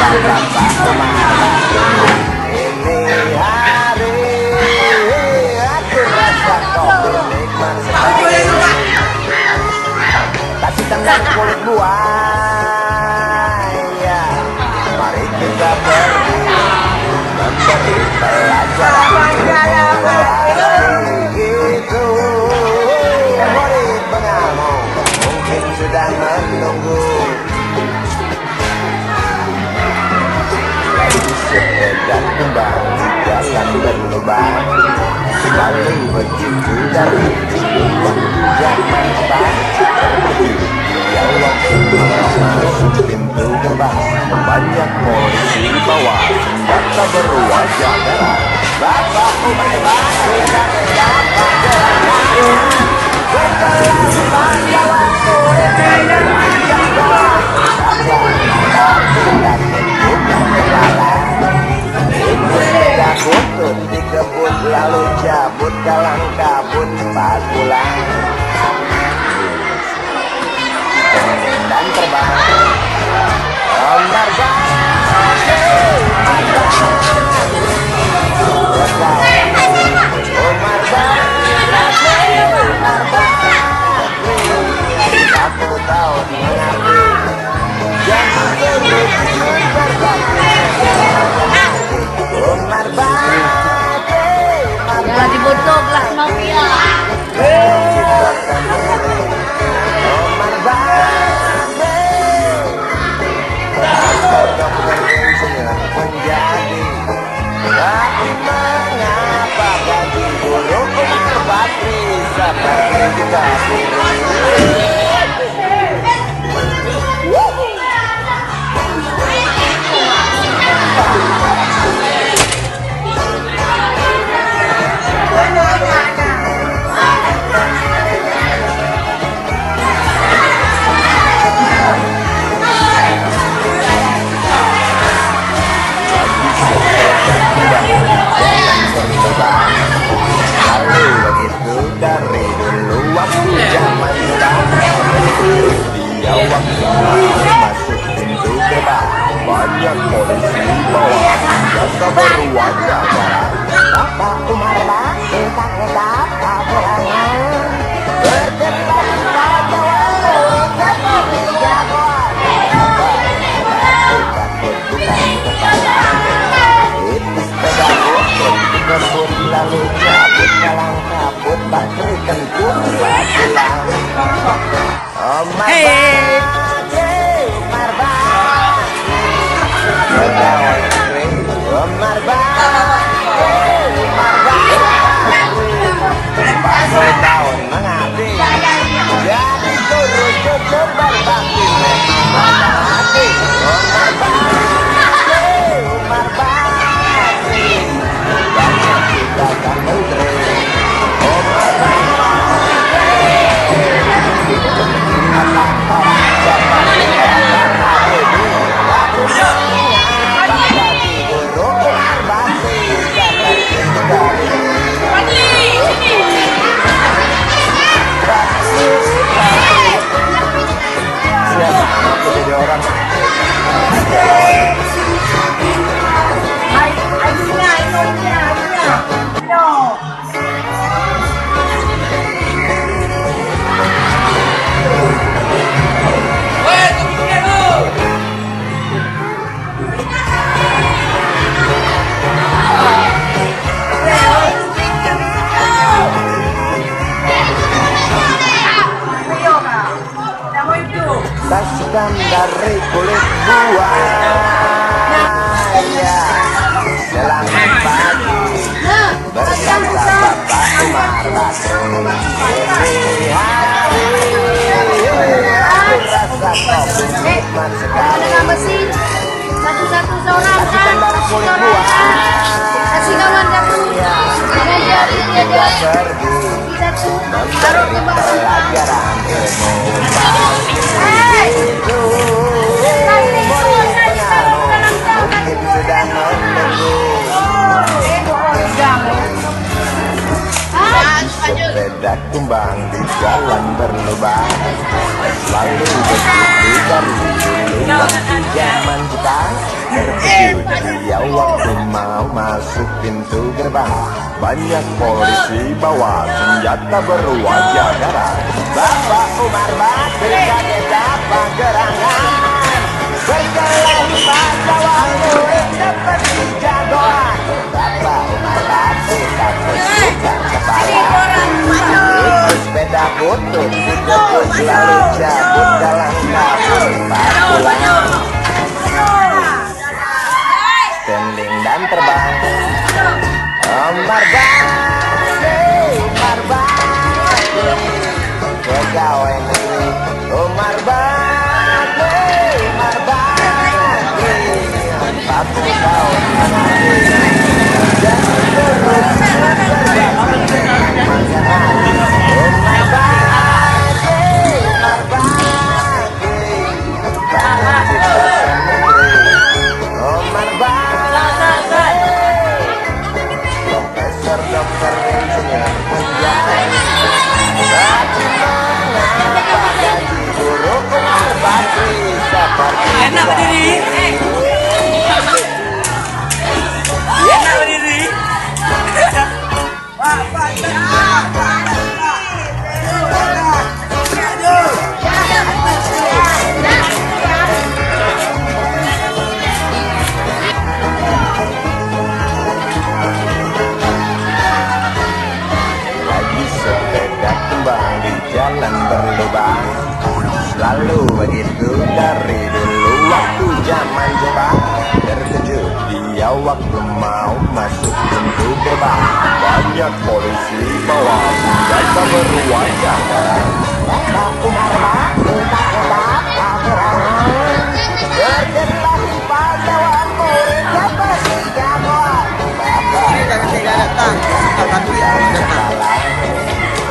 Bapak Umar. Ini hari aku rasa kopi nikmat sekali. Kasih tengah kulit buah, ya. Mari kita pergi memberi pelajaran itu. Murid pengamuk mungkin sudah menunggu. Sepeda kembang di jalan berlubang, selalu begitu dari dulu zaman depan. Dia waktu masuk pintu gerbang, banyak polisi bawa senjata berwajah merah. Bapak Umar bangkitkan dapat jalan, setelah sepanjang waktu Kutut dikebut lalu cabut kalang kabut pas pulang dan terbang. Omar satu tahun mengabdi dan terus berbakti. Umar Bakri, jangan dibutuh kelas mafia. Umar Bakri, insinyur menjadi. Tapi mengapa gaji guru Umar Bakri seperti kita sendiri? Lalu begitu dari dulu waktu zaman dulu. Dia waktu masuk pintu gerbang, banyak polisi bawa senjata berwajah merah. Bapak Umar Bakri tak dapat serangan, bergerak saja walau seperti jagoan. Takut bukan kepala, itu sepeda butut dikebut lalu cabut kalang kabut. Bakri tentu pulang. Umar Bakri, Umar Bakri, Umar Bakri, Umar Bakri, 40 tahun mengabdi, jadi turut jujur berbakti pada hati. Umar Bakri, Umar Bakri, banyak kita kan menteri. Umar Bakri, saksikan dari kulit buaya. Selamat pagi bersama Bapak Umar Bakri. Ini hari aku rasa kopi nikmat sekali. Satu-satu seorang Saksikan dari kulit buaya. kasih kawan dapur ngajari dia pergi memberi pelajaran ilmu. Mungkin sudah menunggu. Sepeda tumbang di jalan berlubang, selalu begitu dari dulu waktu zaman kita. Terkejut dia waktu mau masuk pintu gerbang. Banyak polisi bawa senjata berwajah garang. Bapak Umar Bakri kaget apa gerangan. Berjalan pada waktu seperti jagoan. Bapak Umar Bakri takut bukan kepala. Ikut sepeda butut lalu cabut dalam kabut pulang. Standing dan terbang. Umar Bakri, pegawai negeri. Umar Bakri, 40 tahun mengabdi. Dan terus Umar Bakri, Umar Bakri, profesor, dokter, insinyur, penjahit. Tapi mengapa gaji guru Umar Bakri seperti Enak berdiri. Enak berdiri. Lagi sepeda kembang di jalan berlubang. Selalu begitu dari dulu waktu zaman Jepang. Terkejut dia waktu mau masuk pintu gerbang. Banyak polisi bawa senjata berwajah garang. Bapak Umar Bakri takut apa gerangan. Bergerak pada waktu seperti jagoan. Bapak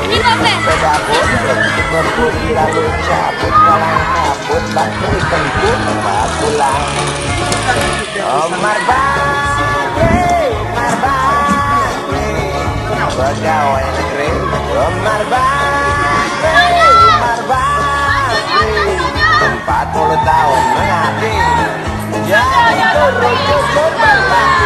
sepeda butut berbudi lalu cabut dalam kabut. Bakri kentut pulang. Umar Bakri, pegawai negeri. Umar Bakri, 40 tahun mengabdi. Jadi guru cukup berbakti.